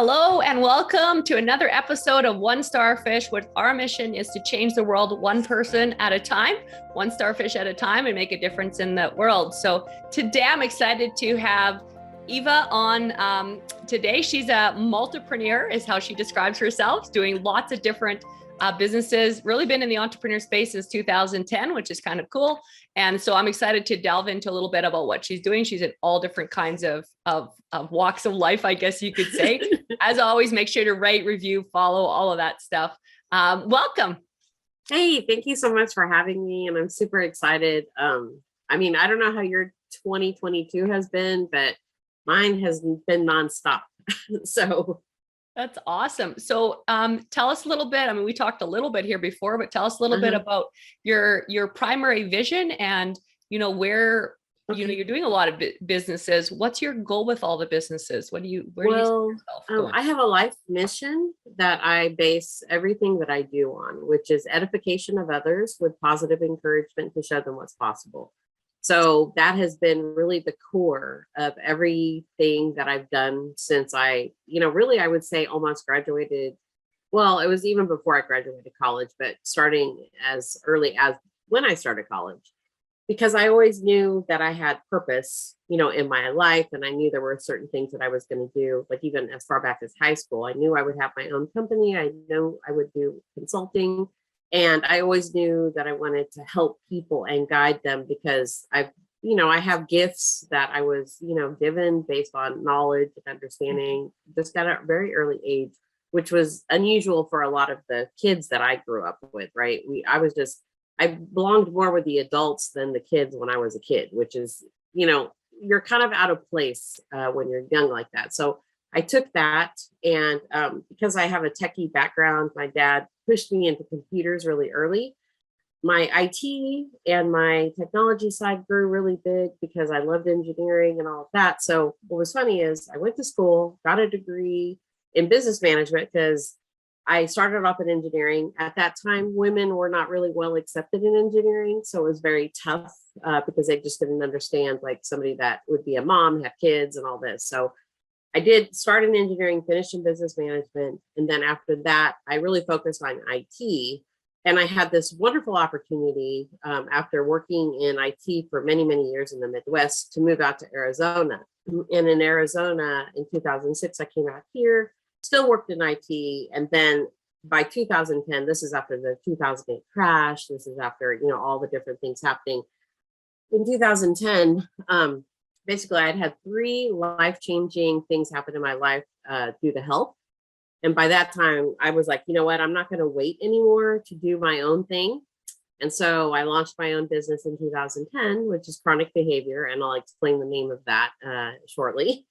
Hello and welcome to another episode of One Starfish, where our mission is to change the world one person at a time, one starfish at a time, and make a difference in the world. So today I'm excited to have Eva on today. She's a multipreneur is how she describes herself, doing lots of different businesses, really been in the entrepreneur space since 2010, which is kind of cool. And so I'm excited to delve into a little bit about what she's doing. She's in all different kinds of walks of life, I guess you could say. As always, make sure to rate, review, follow, all of that stuff. Welcome. Hey, thank you so much for having me. And I'm super excited. I don't know how your 2022 has been, but mine has been nonstop. So that's awesome. So tell us a little bit. I mean, we talked a little bit here before, but tell us a little bit about your primary vision and, where, you're doing a lot of businesses. What's your goal with all the businesses? Where do you see yourself going? I have a life mission that I base everything that I do on, which is edification of others with positive encouragement to show them what's possible. So that has been really the core of everything that I've done since I would say almost graduated. Well, it was even before I graduated college, but starting as early as when I started college, because I always knew that I had purpose, in my life. And I knew there were certain things that I was going to do, like even as far back as high school, I knew I would have my own company. I knew I would do consulting. And I always knew that I wanted to help people and guide them because I have gifts that I was, given based on knowledge and understanding just at a very early age, which was unusual for a lot of the kids that I grew up with, right? I belonged more with the adults than the kids when I was a kid, which is, you're kind of out of place when you're young like that. So I took that, and because I have a techie background, my dad pushed me into computers really early. My IT and my technology side grew really big because I loved engineering and all of that. So what was funny is I went to school, got a degree in business management because I started off in engineering. At that time, women were not really well accepted in engineering. So it was very tough because they just didn't understand, like somebody that would be a mom, have kids and all this. So I did start in engineering, finish in business management. And then after that, I really focused on IT. And I had this wonderful opportunity after working in IT for many, many years in the Midwest to move out to Arizona. And in Arizona in 2006, I came out here, still worked in IT. And then by 2010, this is after the 2008 crash. This is after, all the different things happening. In 2010, basically, I'd had 3 life-changing things happen in my life due to health. And by that time, I was like, you know what, I'm not going to wait anymore to do my own thing. And so I launched my own business in 2010, which is Chronic Behavior. And I'll explain the name of that shortly.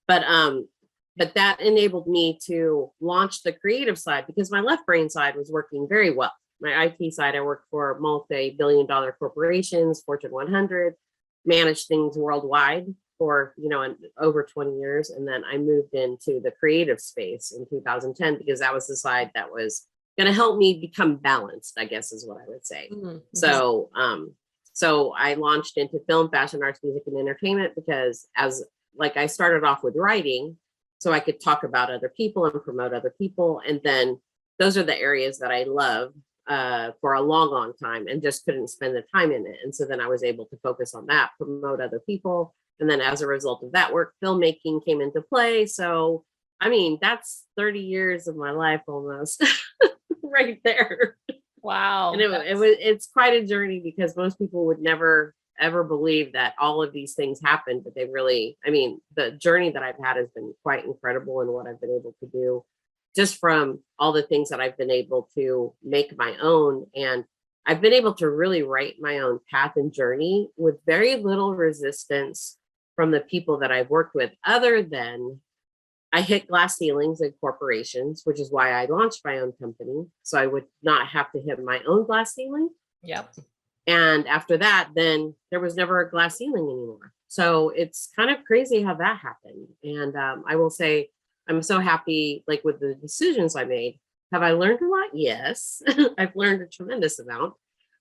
But that enabled me to launch the creative side because my left brain side was working very well. My IT side, I worked for multi-billion-dollar corporations, Fortune 100, managed things worldwide for, over 20 years. And then I moved into the creative space in 2010 because that was the side that was going to help me become balanced, I guess is what I would say. Mm-hmm. So I launched into film, fashion, arts, music, and entertainment because I started off with writing so I could talk about other people and promote other people. And then those are the areas that I love for a long, long time and just couldn't spend the time in it. And so then I was able to focus on that, promote other people. And then as a result of that work, filmmaking came into play. So, that's 30 years of my life almost right there. Wow. And it's quite a journey because most people would never ever believe that all of these things happen, but they really, the journey that I've had has been quite incredible in what I've been able to do just from all the things that I've been able to make my own. And I've been able to really write my own path and journey with very little resistance from the people that I've worked with, other than I hit glass ceilings in corporations, which is why I launched my own company. So I would not have to hit my own glass ceiling. Yep. And after that, then there was never a glass ceiling anymore. So it's kind of crazy how that happened. And I will say, I'm so happy, with the decisions I made. Have I learned a lot? Yes, I've learned a tremendous amount,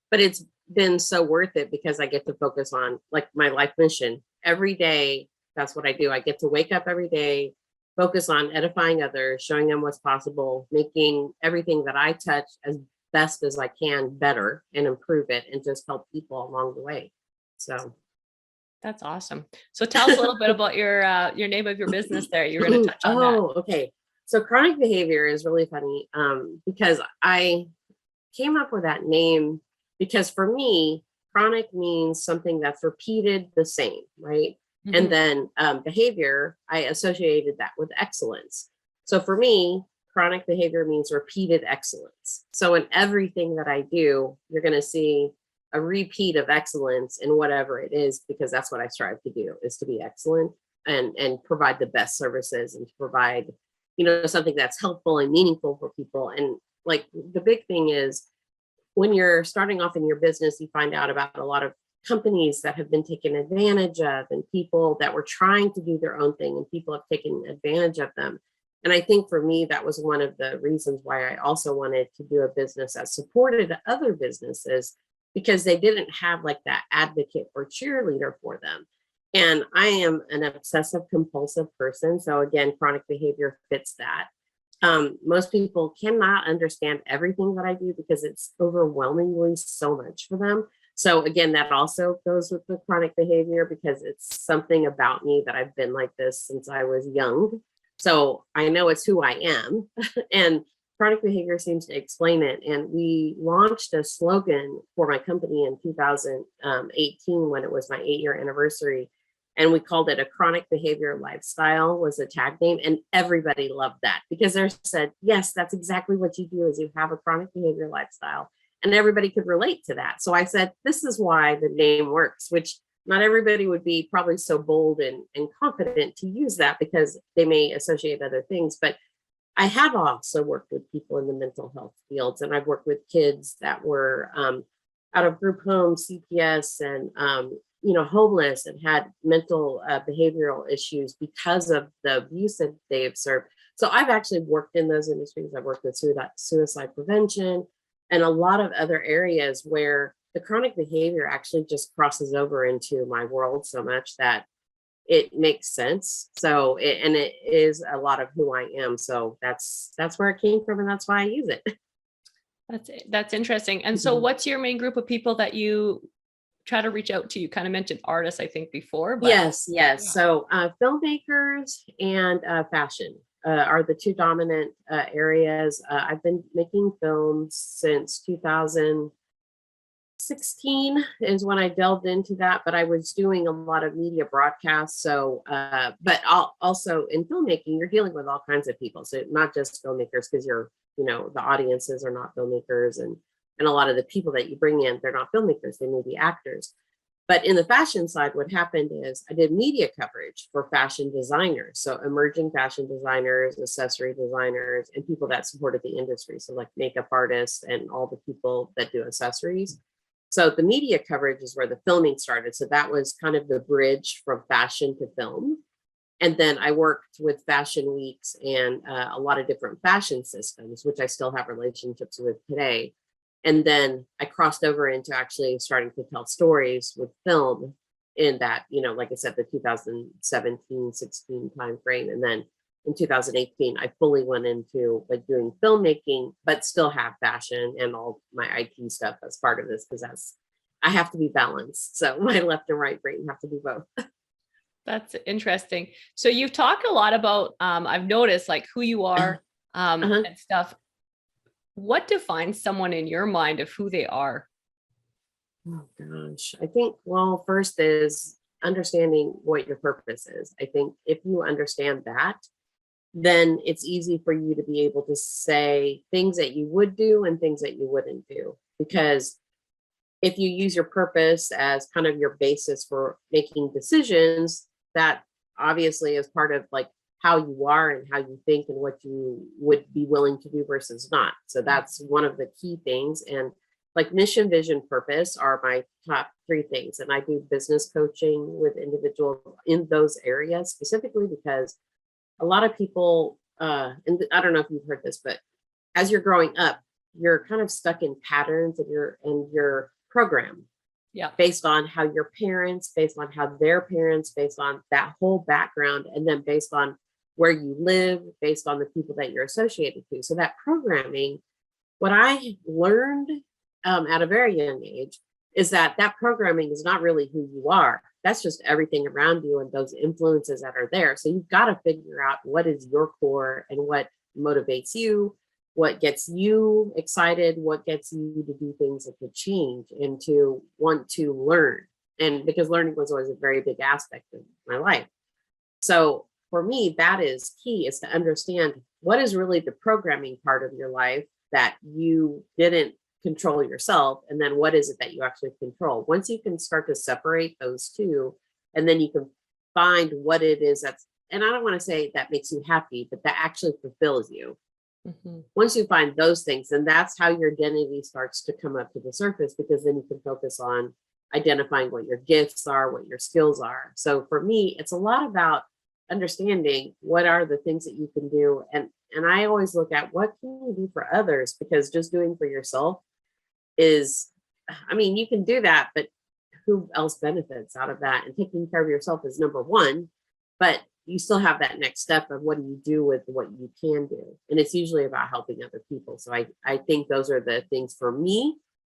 but it's been so worth it because I get to focus on my life mission every day. That's what I do. I get to wake up every day, focus on edifying others, showing them what's possible, making everything that I touch as best as I can better and improve it, and just help people along the way. So that's awesome. So tell us a little bit about your name of your business there. You're going to touch on that. Oh, okay. So chronic behavior is really funny because I came up with that name because for me, chronic means something that's repeated the same, right? Mhm. And then behavior, I associated that with excellence. So for me, chronic behavior means repeated excellence. So in everything that I do, you're going to see a repeat of excellence in whatever it is, because that's what I strive to do, is to be excellent and provide the best services, and to provide, something that's helpful and meaningful for people. And like the big thing is, when you're starting off in your business, you find out about a lot of companies that have been taken advantage of, and people that were trying to do their own thing, and people have taken advantage of them. And I think for me, that was one of the reasons why I also wanted to do a business that supported other businesses, because they didn't have like that advocate or cheerleader for them. And I am an obsessive compulsive person. So again, chronic behavior fits that. Most people cannot understand everything that I do because it's overwhelmingly so much for them. So again, that also goes with the chronic behavior, because it's something about me that I've been like this since I was young. So I know it's who I am. And chronic behavior seems to explain it. And we launched a slogan for my company in 2018, when it was my 8-year anniversary. And we called it a chronic behavior lifestyle, was a tag name. And everybody loved that, because they said, yes, that's exactly what you do, is you have a chronic behavior lifestyle. And everybody could relate to that. So I said, this is why the name works, which not everybody would be probably so bold and confident to use that, because they may associate other things. But I have also worked with people in the mental health fields, and I've worked with kids that were out of group homes, CPS, and homeless, and had mental behavioral issues because of the abuse that they observed. So I've actually worked in those industries. I've worked with suicide prevention and a lot of other areas where the chronic behavior actually just crosses over into my world so much that it makes sense. So it is a lot of who I am. So that's where it came from, and that's why I use it. That's interesting. And so what's your main group of people that you try to reach out to? You kind of mentioned artists, I think, before. But Yes. yeah. So filmmakers and fashion are the two dominant areas. I've been making films since 2016 is when I delved into that, but I was doing a lot of media broadcasts. So, but also in filmmaking, you're dealing with all kinds of people. So not just filmmakers, because the audiences are not filmmakers, and a lot of the people that you bring in, they're not filmmakers, they may be actors. But in the fashion side, what happened is I did media coverage for fashion designers. So emerging fashion designers, accessory designers, and people that supported the industry. So like makeup artists and all the people that do accessories. So the media coverage is where the filming started. So that was kind of the bridge from fashion to film. And then I worked with fashion weeks and a lot of different fashion systems, which I still have relationships with today. And then I crossed over into actually starting to tell stories with film in that, like I said, the 2017-16 timeframe. And then in 2018, I fully went into like doing filmmaking, but still have fashion and all my IT stuff as part of this, because I have to be balanced. So my left and right brain have to do both. That's interesting. So you've talked a lot about, I've noticed like who you are and stuff. What defines someone in your mind of who they are? Oh gosh, I think, well, first is understanding what your purpose is. I think if you understand that, then it's easy for you to be able to say things that you would do and things that you wouldn't do. Because if you use your purpose as kind of your basis for making decisions, that obviously is part of like how you are and how you think and what you would be willing to do versus not. So that's one of the key things. And like mission, vision, purpose are my top 3 things. And I do business coaching with individuals in those areas specifically because a lot of people, and I don't know if you've heard this, but as you're growing up, you're kind of stuck in patterns of your program. Yeah. Based on how your parents, based on how their parents, based on that whole background, and then based on where you live, based on the people that you're associated to. So that programming, what I learned at a very young age is that that programming is not really who you are. That's just everything around you and those influences that are there. So you've got to figure out what is your core and what motivates you, what gets you excited, what gets you to do things that could change and to want to learn. And because learning was always a very big aspect of my life. So for me, that is key, is to understand what is really the programming part of your life that you didn't control yourself, and then what is it that you actually control. Once you can start to separate those two, and then you can find what it is that's, and I don't want to say that makes you happy, but that actually fulfills you. Once you find those things, then that's how your identity starts to come up to the surface, because then you can focus on identifying what your gifts are, what your skills are. So for me, it's a lot about understanding what are the things that you can do. And I always look at what can you do for others, because just doing for yourself is, I mean, you can do that, but who else benefits out of that? And taking care of yourself is number one, but you still have that next step of what do you do with what you can do? And it's usually about helping other people. So I think those are the things for me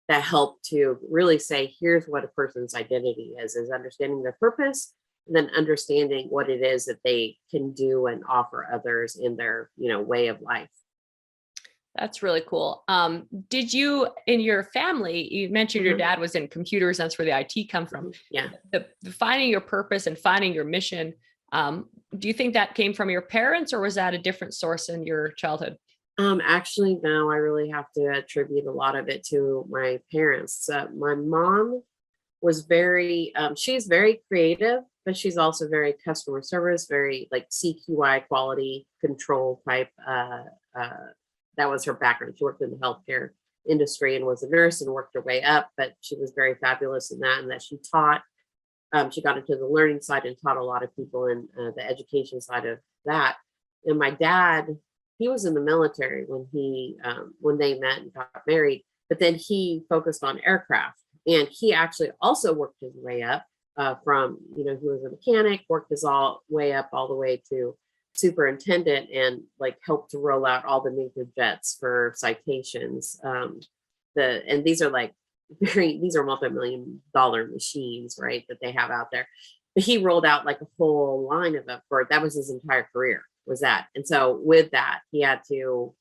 that help to really say, here's what a person's identity is understanding their purpose, and then understanding what it is that they can do and offer others in their, way of life. That's really cool. Did you, in your family, you mentioned your dad was in computers, that's where the IT come from. Yeah. The finding your purpose and finding your mission, do you think that came from your parents, or was that a different source in your childhood? Actually, no, I really have to attribute a lot of it to my parents. My mom was very, she's very creative, but she's also very customer service, very like CQI, quality control type. That was her background. She worked in the healthcare industry and was a nurse and worked her way up, but she was very fabulous in that, and that she taught. She got into the learning side and taught a lot of people in the education side of that. And my dad, he was in the military when they met and got married, but then he focused on aircraft, and he actually also worked his way up from, he was a mechanic, worked his way up all the way to superintendent, and like helped to roll out all the major jets for citations. And these are like these are multi-million-dollar machines, right, that they have out there. But he rolled out like a whole line of it for, that was his entire career, was that. And so with that, he had to,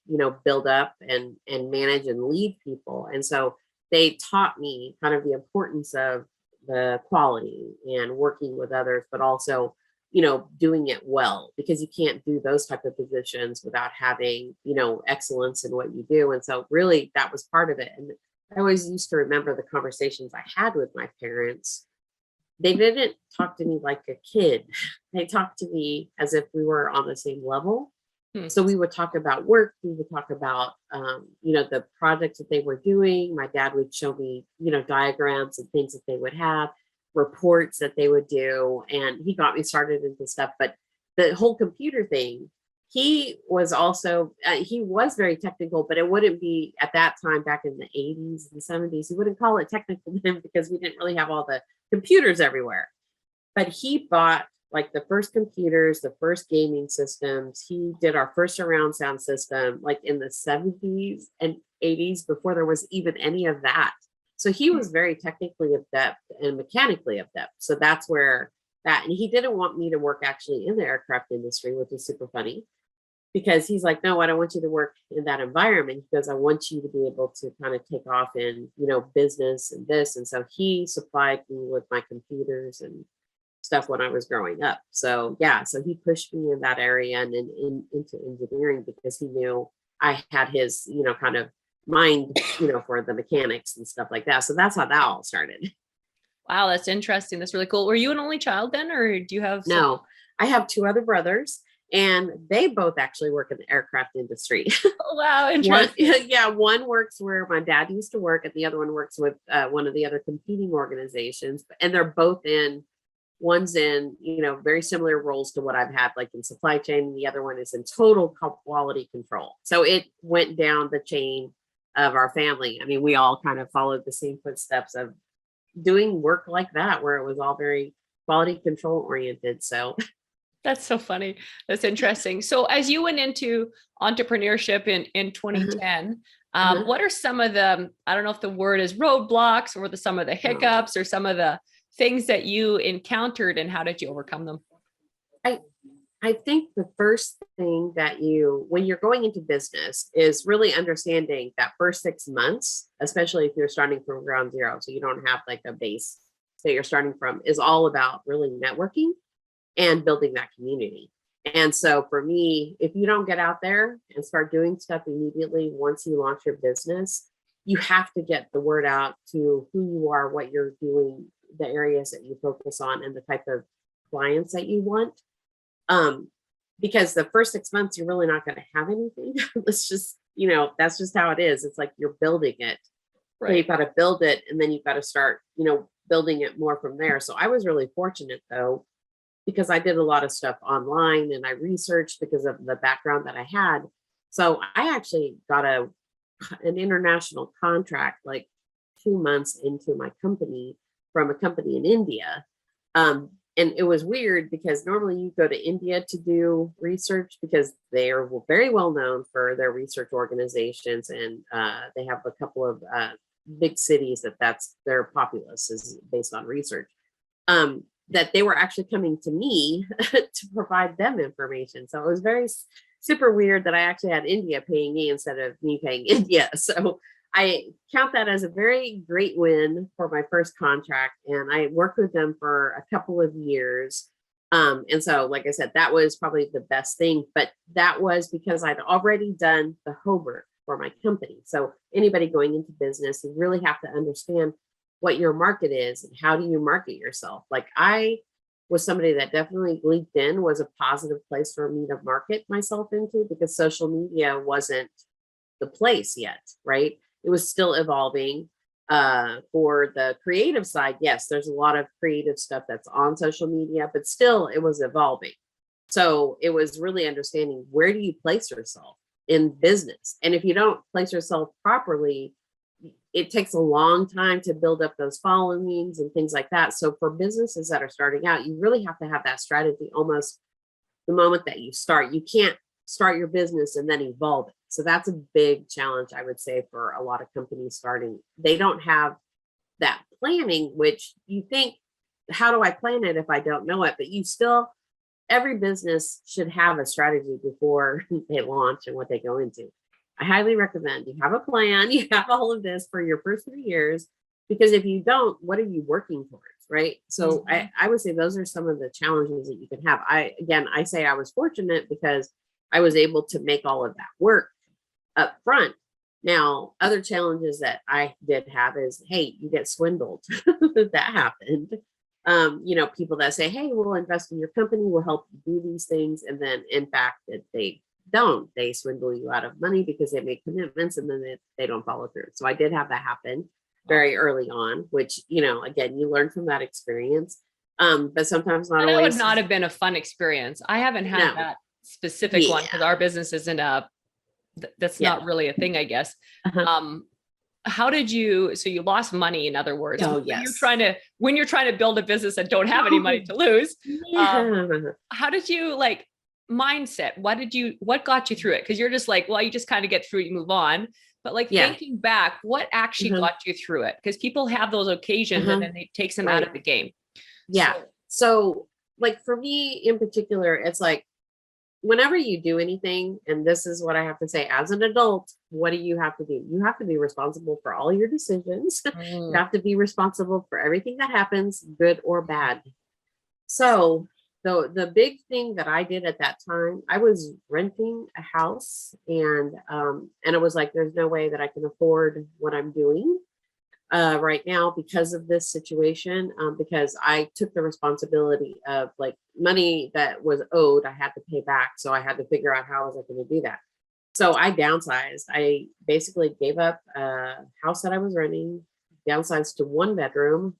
build up and manage and lead people. And so they taught me kind of the importance of the quality and working with others, but also, doing it well, because you can't do those type of positions without having, excellence in what you do. And so really that was part of it. And I always used to remember the conversations I had with my parents. They didn't talk to me like a kid. They talked to me as if we were on the same level. So we would talk about work. We would talk about, the projects that they were doing. My dad would show me, diagrams and things that they would have, reports that they would do. And he got me started into stuff. But the whole computer thing, he was also, he was very technical, but it wouldn't be at that time back in the 80s and 70s. He wouldn't call it technical then, because we didn't really have all the computers everywhere. But he bought like the first computers, the first gaming systems. He did our first surround sound system like in the 70s and 80s, before there was even any of that. So he was very technically adept and mechanically adept. So that's where that, and he didn't want me to work actually in the aircraft industry, which is super funny, because he's like, no, I don't want you to work in that environment, because I want you to be able to kind of take off in, business and this. And so he supplied me with my computers and stuff when I was growing up. So yeah, so he pushed me in that area and into engineering, because he knew I had his, kind of mind, for the mechanics and stuff like that. So that's how that all started. Wow, that's interesting. That's really cool. Were you an only child then, or do you have No, I have two other brothers, and they both actually work in the aircraft industry. Oh, wow, interesting. One works where my dad used to work, and the other one works with one of the other competing organizations. And they're both one's in, very similar roles to what I've had, like in supply chain. And the other one is in total quality control. So it went down the chain of our family. I mean, we all kind of followed the same footsteps of doing work like that, where it was all very quality control oriented. So That's so funny. That's interesting. So as you went into entrepreneurship in Uh-huh, 2010, uh-huh. what are some of the, I don't know if the word is roadblocks or some of the Oh. hiccups or some of the things that you encountered and how did you overcome them? I I think the first thing that when you're going into business, is really understanding that first 6 months, especially if you're starting from ground zero, so you don't have like a base that you're starting from, is all about really networking and building that community. And so for me, if you don't get out there and start doing stuff immediately once you launch your business, you have to get the word out to who you are, what you're doing, the areas that you focus on, and the type of clients that you want. Um, because the first 6 months, you're really not going to have anything. Let's just, that's just how it is. It's like you're building it. So Right. you've got to build it and then you've got to start, building it more from there. So I was really fortunate though, because I did a lot of stuff online and I researched because of the background that I had. So I actually got an international contract like 2 months into my company from a company in India. And it was weird because normally you go to India to do research because they are very well known for their research organizations, and they have a couple of big cities that's their populace is based on research. That they were actually coming to me to provide them information. So it was very super weird that I actually had India paying me instead of me paying India. So I count that as a very great win for my first contract. And I worked with them for a couple of years. And so, like I said, that was probably the best thing, but that was because I'd already done the homework for my company. So anybody going into business, you really have to understand what your market is and how do you market yourself. Like I was somebody that definitely LinkedIn was a positive place for me to market myself into because social media wasn't the place yet, right? It was still evolving. For the creative side, yes, there's a lot of creative stuff that's on social media, but still it was evolving. So it was really understanding, where do you place yourself in business? And if you don't place yourself properly, it takes a long time to build up those followings and things like that. So for businesses that are starting out, you really have to have that strategy almost the moment that you start. You can't start your business and then evolve it. So that's a big challenge, I would say, for a lot of companies starting. They don't have that planning, which you think, how do I plan it if I don't know it? But every business should have a strategy before they launch and what they go into. I highly recommend you have a plan, you have all of this for your first 3 years, because if you don't, what are you working towards? Right. So Mhm. I would say those are some of the challenges that you can have. I say I was fortunate because I was able to make all of that work up front. Now, other challenges that I did have is, hey, you get swindled. That happened. People that say, hey, we'll invest in your company, we'll help you do these things. And then in fact, that they don't, they swindle you out of money because they make commitments and then they don't follow through. So I did have that happen Wow. very early on, which, again, you learn from that experience. But sometimes not And that would always. not have been a fun experience. I haven't had No. that specific one because Yeah. our business isn't that's Yeah. not really a thing, I guess. Uh-huh. Um, how did you, so you lost money, in other words, Oh, yes. when you're trying to build a business and don't have any money to lose, Yeah. how did you like mindset? What got you through it? Because you're just like, well, you just kind of get through it, you move on. But like Yeah. thinking back, what actually Uh-huh. got you through it? Because people have those occasions and Uh-huh. then it takes them out Right. of the game. Yeah. So So, like for me in particular, it's like whenever you do anything, and this is what I have to say as an adult, what do you have to do? You have to be responsible for all your decisions. You mm, have to be responsible for everything that happens, good or bad. So, the big thing that I did at that time, I was renting a house, and it was like, there's no way that I can afford what I'm doing right now because of this situation, because I took the responsibility of like money that was owed, I had to pay back. So I had to figure out how was I going to do that. So I downsized. I basically gave up a house that I was renting, downsized to 1 bedroom.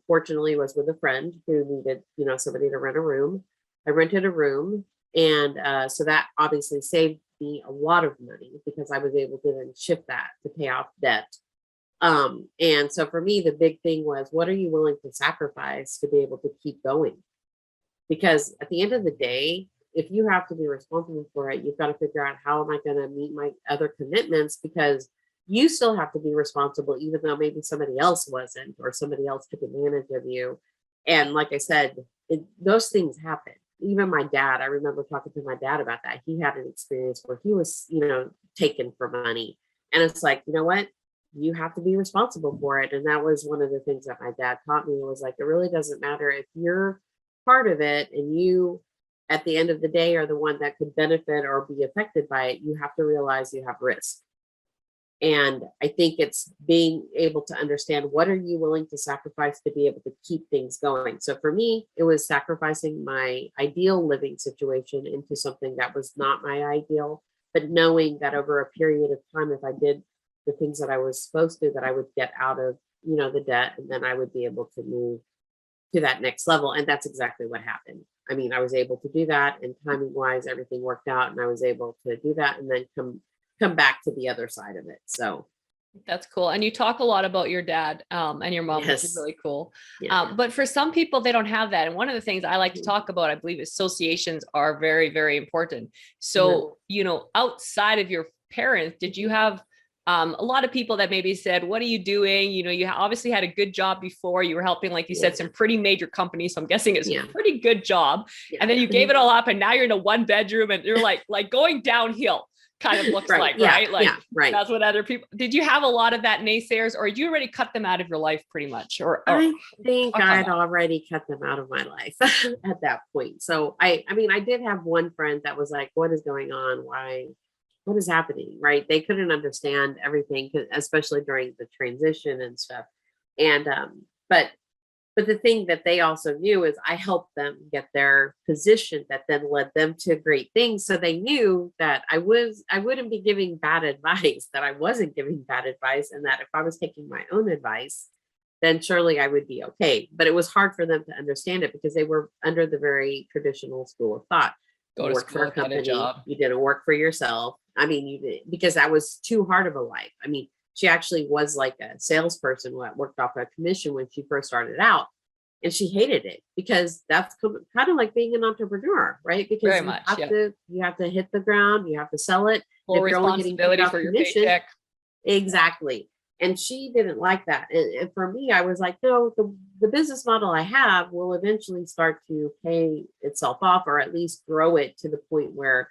Fortunately, was with a friend who needed, somebody to rent a room. I rented a room, and so that obviously saved me a lot of money because I was able to then shift that to pay off debt. And so for me, the big thing was, what are you willing to sacrifice to be able to keep going? because at the end of the day, if you have to be responsible for it, you've got to figure out, how am I going to meet my other commitments? Because you still have to be responsible, even though maybe somebody else wasn't, or somebody else took advantage of you. And like I said, those things happen. Even my dad, I remember talking to my dad about that. He had an experience where he was, taken for money. And it's like, you know what? You have to be responsible for it. And that was one of the things that my dad taught me, was like, it really doesn't matter if you're part of it and you, at the end of the day, are the one that could benefit or be affected by it. You have to realize you have risk. And I think it's being able to understand, what are you willing to sacrifice to be able to keep things going? So for me, it was sacrificing my ideal living situation into something that was not my ideal, but knowing that over a period of time, if I did the things that I was supposed to, that I would get out of, the debt, and then I would be able to move to that next level. And that's exactly what happened. I mean, I was able to do that, and timing wise, everything worked out, and I was able to do that and then come back to the other side of it. So that's cool. And you talk a lot about your dad and your mom, yes. which is really cool. Yeah. But for some people, they don't have that. And one of the things I like to talk about, I believe, associations are very, very important. So, outside of your parents, did you have a lot of people that maybe said, what are you doing? You obviously had a good job before. You were helping, like you said, some pretty major companies. So I'm guessing it's a pretty good job. Yeah. And then you gave it all up, and now you're in a 1-bedroom, and you're like going downhill. Kind of looks right. Right? That's what other people. Did you have a lot of that naysayers, or did you already cut them out of your life pretty much? Or I think I'd already cut them out of my life at that point. So I mean, I did have one friend that was like, what is going on? Why? What is happening? Right? They couldn't understand everything, especially during the transition and stuff. And but the thing that they also knew is I helped them get their position that then led them to great things. So they knew that I wouldn't be giving bad advice, that I wasn't giving bad advice, and that if I was taking my own advice, then surely I would be okay. But it was hard for them to understand it, because they were under the very traditional school of thought. Go to work for a company, you didn't work for yourself. I mean, you did, because that was too hard of a life. I mean, she actually was like a salesperson who worked off a commission when she first started out. And she hated it, because that's kind of like being an entrepreneur, right? Because you have to hit the ground, you have to sell it. Full responsibility for your paycheck. Exactly. And she didn't like that. And for me, I was like, no, the business model I have will eventually start to pay itself off, or at least grow it to the point where,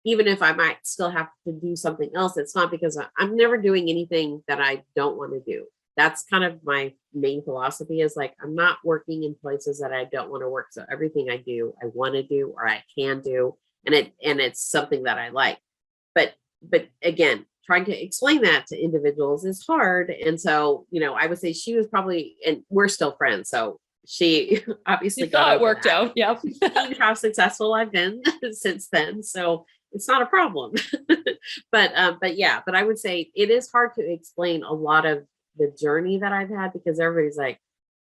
even if I might still have to do something else, it's not because I'm never doing anything that I don't want to do. That's kind of my main philosophy, is like, I'm not working in places that I don't want to work. So everything I do, I want to do, or I can do, and it's something that I like. But again, trying to explain that to individuals is hard. And so, I would say she was probably, and we're still friends. So she obviously got it worked out. Yeah. How successful I've been since then. So it's not a problem. but I would say it is hard to explain a lot of the journey that I've had, because everybody's like,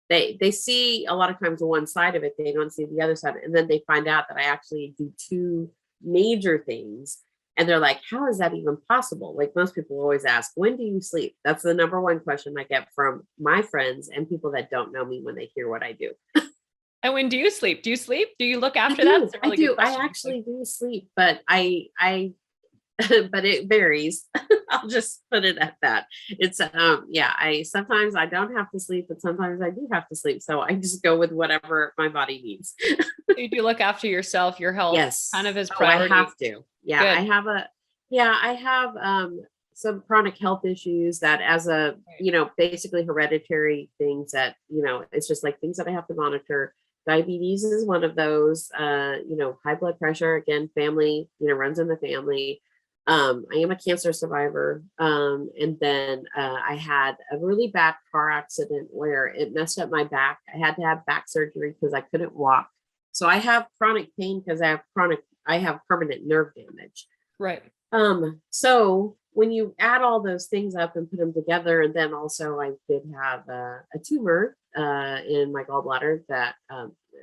they see a lot of times one side of it, they don't see the other side, and then they find out that I actually do two major things, and they're like, how is that even possible? Like, most people always ask, when do you sleep? That's the number one question I get from my friends and people that don't know me when they hear what I do. And when do you sleep? Do you sleep? Do you look after that? I do. I actually do sleep, but I but it varies. I'll just put it at that. It's sometimes I don't have to sleep, but sometimes I do have to sleep. So I just go with whatever my body needs. You do look after yourself, your health, yes, kind of as priority. I have to. Yeah, good. I have some chronic health issues that, as a basically hereditary things that it's just like things that I have to monitor. Diabetes is one of those. High blood pressure, again, family, runs in the family. I am a cancer survivor. And then I had a really bad car accident where it messed up my back. I had to have back surgery because I couldn't walk. So I have chronic pain because I have permanent nerve damage. Right. So when you add all those things up and put them together, and then also I did have a tumor in my gallbladder that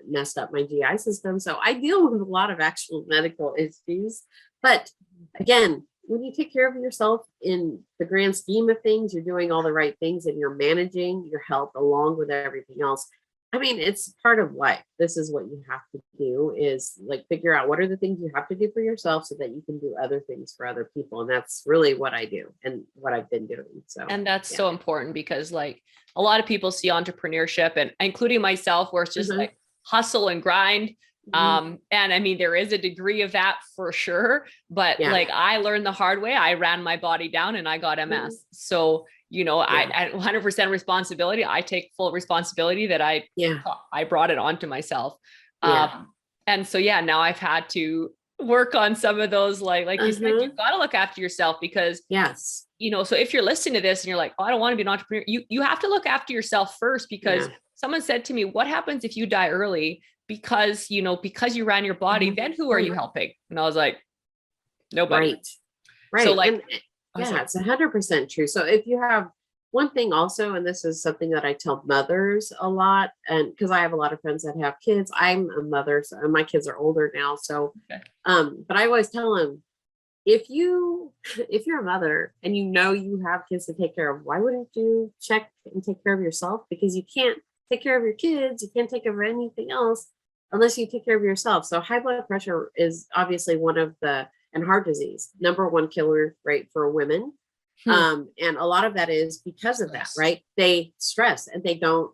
messed up my GI system. So I deal with a lot of actual medical issues. But again, when you take care of yourself in the grand scheme of things, you're doing all the right things and you're managing your health along with everything else. I mean, it's part of life. This is what you have to do, is like figure out what are the things you have to do for yourself so that you can do other things for other people. And that's really what I do and what I've been doing. So, And that's yeah. so important because like a lot of people see entrepreneurship, and including myself, where it's just like hustle and grind. And I mean, there is a degree of that for sure, but like I learned the hard way. I ran my body down and I got MS. So, you know, I 100% responsibility. I take full responsibility that I brought it onto myself. And so, yeah, now I've had to work on some of those, like you said, you've got to look after yourself because you know, so if you're listening to this and you're like, oh, I don't want to be an entrepreneur, you have to look after yourself first, because someone said to me, what happens if you die early? Because, you know, because you ran your body, then who are you helping? And I was like, nobody. Right. So like, and, it's 100% true. So if you have one thing also, and this is something that I tell mothers a lot, and because I have a lot of friends that have kids, I'm a mother, so my kids are older now. So, but I always tell them, if you're a mother and you know you have kids to take care of, why wouldn't you check and take care of yourself? Because you can't take care of your kids, you can't take care of anything else unless you take care of yourself. So high blood pressure is obviously one of the, and heart disease, #1 killer rate for women. And a lot of that is because of that, right? They stress and they don't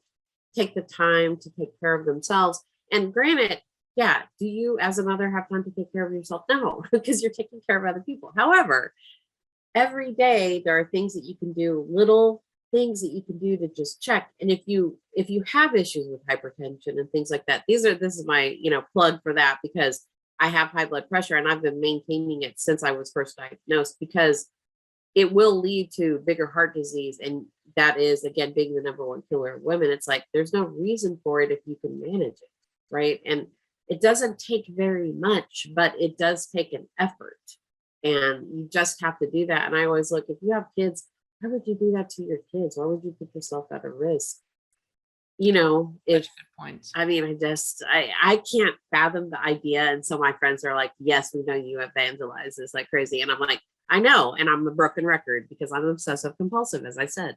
take the time to take care of themselves. And granted, do you as a mother have time to take care of yourself? No, because you're taking care of other people. However, every day there are things that you can do, little things that you can do to just check. And if you have issues with hypertension and things like that, this is my, plug for that, because I have high blood pressure and I've been maintaining it since I was first diagnosed, because it will lead to bigger heart disease. And that is, again, being the #1 killer of women. It's like, there's no reason for it if you can manage it. Right. And it doesn't take very much, but it does take an effort, and you just have to do that. And I always look, if you have kids, why would you do that to your kids? Why would you put yourself at a risk? If I mean, I can't fathom the idea. And so my friends are like, yes, we know you evangelize this like crazy. And I'm like, I know. And I'm a broken record because I'm obsessive compulsive, as I said.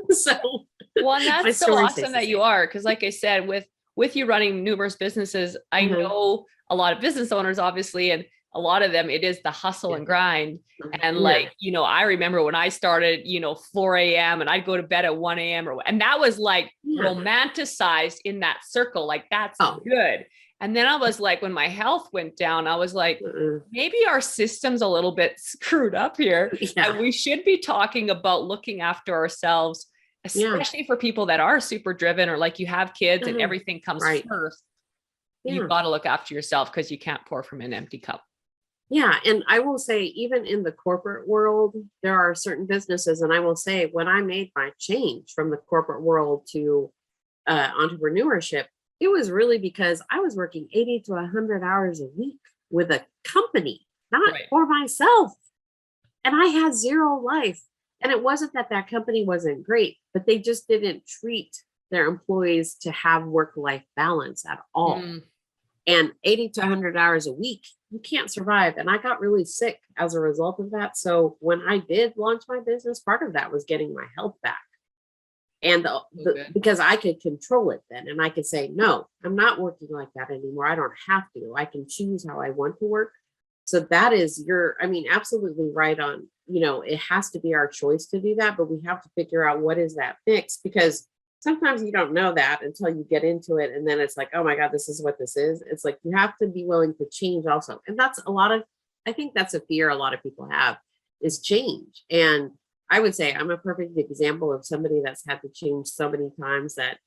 So, well, and that's so awesome that you are. Cause like I said, with you running numerous businesses, I know a lot of business owners, obviously, and a lot of them, it is the hustle and grind. And like, I remember when I started, 4 a.m. and I'd go to bed at 1 a.m. and that was like romanticized in that circle. Like that's good. And then I was like, when my health went down, I was like, maybe our system's a little bit screwed up here. And we should be talking about looking after ourselves, especially for people that are super driven, or like you have kids and everything comes first. You've got to look after yourself because you can't pour from an empty cup. Yeah. And I will say, even in the corporate world, there are certain businesses. And I will say, when I made my change from the corporate world to entrepreneurship, it was really because I was working 80 to 100 hours a week with a company, not for myself. And I had zero life. And it wasn't that company wasn't great, but they just didn't treat their employees to have work-life balance at all. And 80 to 100 hours a week, you can't survive. And I got really sick as a result of that. So when I did launch my business, part of that was getting my health back. And because I could control it then, and I could say, no, I'm not working like that anymore. I don't have to. I can choose how I want to work. So that is absolutely right on. It has to be our choice to do that, but we have to figure out what is that fix, because sometimes you don't know that until you get into it. And then it's like, oh my God, this is what this is. It's like, you have to be willing to change also. And that's I think that's a fear a lot of people have, is change. And I would say I'm a perfect example of somebody that's had to change so many times that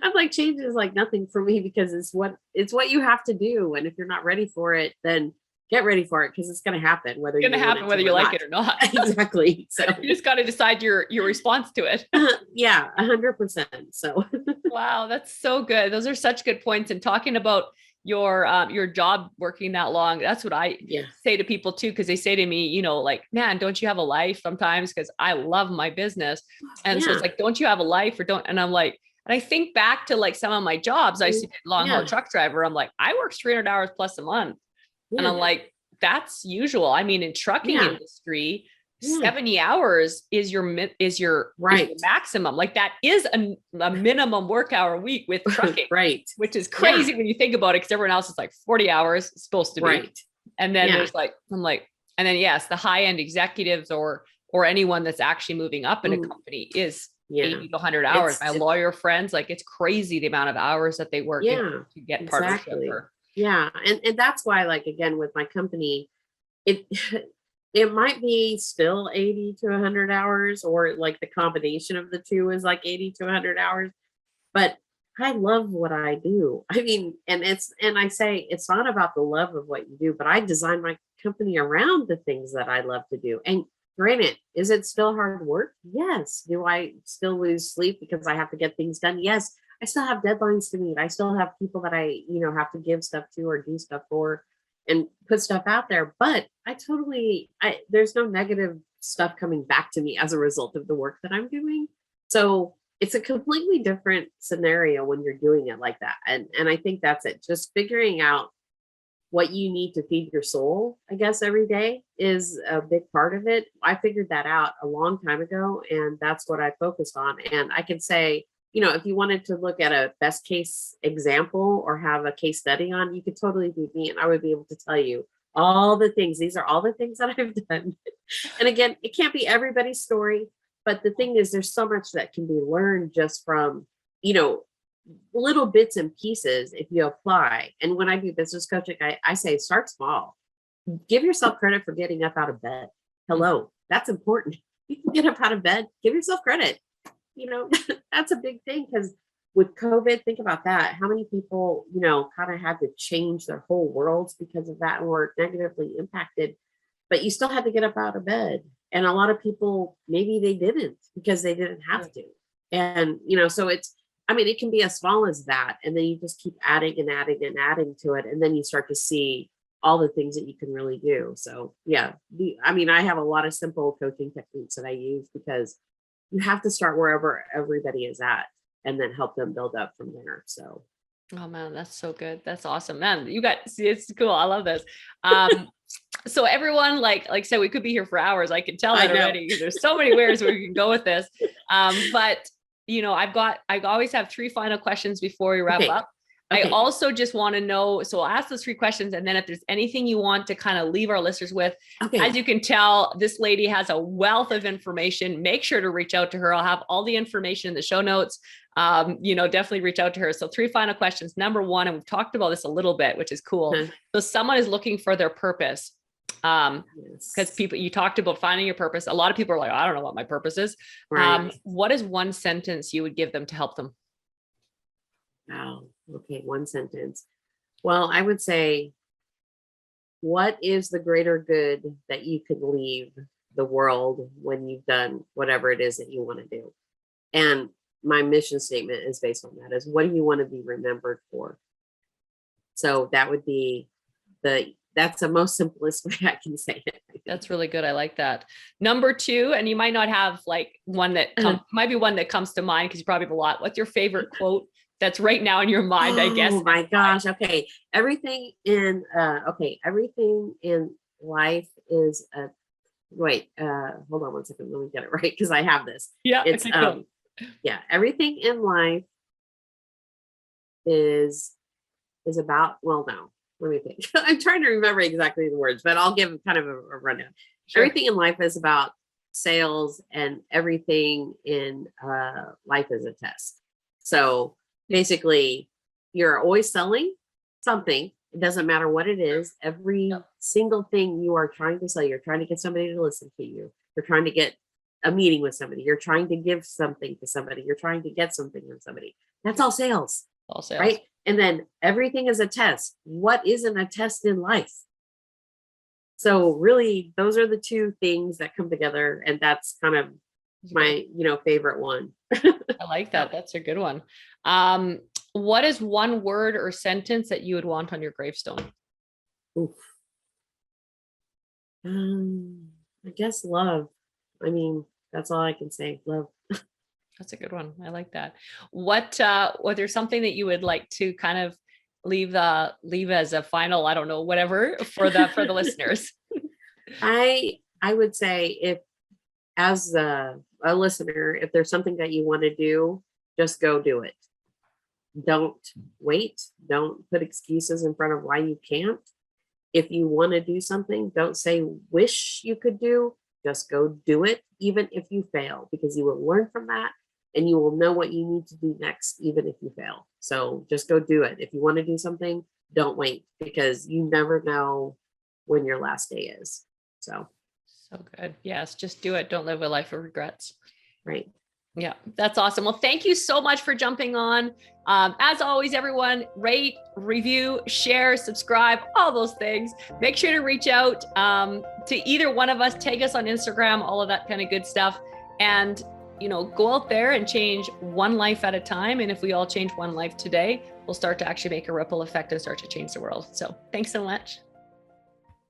I'm like, change is like nothing for me, because it's what you have to do. And if you're not ready for it, then get ready for it, because it's going to happen whether you like it or not. Exactly. So you just got to decide your response to it. 100%. So wow, that's so good. Those are such good points. And talking about your job working that long, that's what I say to people too, because they say to me, like, man, don't you have a life sometimes? Because I love my business. And so it's like, don't you have a life, or don't? And I'm like, and I think back to like some of my jobs. I used to be a long haul truck driver. I'm like, I work 300 hours plus a month. And I'm like, that's usual. I mean, in trucking industry, Yeah. 70 hours is your Right. maximum. Like that is a minimum work hour week with trucking, Right. which is crazy when you think about it, because everyone else is like 40 hours supposed to be. Right. And then Yeah. there's like, I'm like, and then yes, the high end executives or anyone that's actually moving up in a company is 80 to 100 hours. My lawyer friends, like it's crazy the amount of hours that they work to get partnership. Yeah. And that's why, like, again, with my company, it it might be still 80 to 100 hours, or like the combination of the two is like 80 to 100 hours. But I love what I do. I mean, and I say it's not about the love of what you do, but I design my company around the things that I love to do. And granted, is it still hard work? Yes. Do I still lose sleep because I have to get things done? Yes. I still have deadlines to meet. I still have people that I, have to give stuff to or do stuff for and put stuff out there. But there's no negative stuff coming back to me as a result of the work that I'm doing. So it's a completely different scenario when you're doing it like that. And I think that's it. Just figuring out what you need to feed your soul, I guess, every day is a big part of it. I figured that out a long time ago, and that's what I focused on. And I can say, if you wanted to look at a best case example or have a case study on, you could totally be me, and I would be able to tell you all the things. These are all the things that I've done. And again, it can't be everybody's story, but the thing is, there's so much that can be learned just from, little bits and pieces if you apply. And when I do business coaching, I say start small. Give yourself credit for getting up out of bed. Hello, that's important. You can get up out of bed, give yourself credit. That's a big thing, because with COVID, think about that. How many people, kind of had to change their whole worlds because of that and were negatively impacted, but you still had to get up out of bed. And a lot of people, maybe they didn't because they didn't have to. And, so it can be as small as that. And then you just keep adding and adding and adding to it. And then you start to see all the things that you can really do. So yeah, I have a lot of simple coaching techniques that I use, because you have to start wherever everybody is at and then help them build up from there. So. Oh man, that's so good. That's awesome, man. It's cool. I love this. So everyone, like I said, we could be here for hours. I can tell that already. There's so many ways we can go with this. But I always have 3 final questions before we wrap up. Okay. I also just want to know, so I'll ask those 3 questions. And then if there's anything you want to kind of leave our listeners with, as you can tell, this lady has a wealth of information. Make sure to reach out to her. I'll have all the information in the show notes. Definitely reach out to her. So 3 final questions. Number 1, and we've talked about this a little bit, which is cool. So someone is looking for their purpose. Because you talked about finding your purpose. A lot of people are like, I don't know what my purpose is. Right. What is one sentence you would give them to help them? Wow. Okay. One sentence. Well, I would say, what is the greater good that you could leave the world when you've done whatever it is that you want to do? And my mission statement is based on that, is what do you want to be remembered for? So that would be that's the most simplest way I can say it. That's really good. I like that. Number 2, and you might not have like one that might be one that comes to mind, because you probably have a lot. What's your favorite quote that's right now in your mind, I guess? Oh my gosh. Okay. Everything in life is hold on one second. Let me get it right, because I have this. Yeah. It's everything in life is about, well, no. Let me think. I'm trying to remember exactly the words, but I'll give kind of a rundown. Sure. Everything in life is about sales, and everything in life is a test. So basically, you're always selling something. It doesn't matter what it is. Every single thing you are trying to sell, you're trying to get somebody to listen to you. You're trying to get a meeting with somebody. You're trying to give something to somebody. You're trying to get something from somebody. That's all sales. All sales. Right? And then everything is a test. What isn't a test in life? So really, those are the 2 things that come together. And that's kind of my, favorite one. I like that. That's a good one. What is one word or sentence that you would want on your gravestone? Oof. I guess love. That's all I can say. Love. That's a good one. I like that. Was there something that you would like to kind of leave as a final, I don't know, whatever for the listeners? I would say, as a listener, if there's something that you want to do, just go do it. Don't wait. Don't put excuses in front of why you can't. If you want to do something, don't say wish you could do, just go do it, even if you fail, because you will learn from that and you will know what you need to do next, even if you fail. So just go do it. If you want to do something, don't wait, because you never know when your last day is. So good. Yes, just do it. Don't live a life of regrets. Right. Yeah, that's awesome. Well, thank you so much for jumping on. As always, everyone, rate, review, share, subscribe, all those things. Make sure to reach out to either one of us, tag us on Instagram, all of that kind of good stuff. And, go out there and change one life at a time. And if we all change one life today, we'll start to actually make a ripple effect and start to change the world. So thanks so much.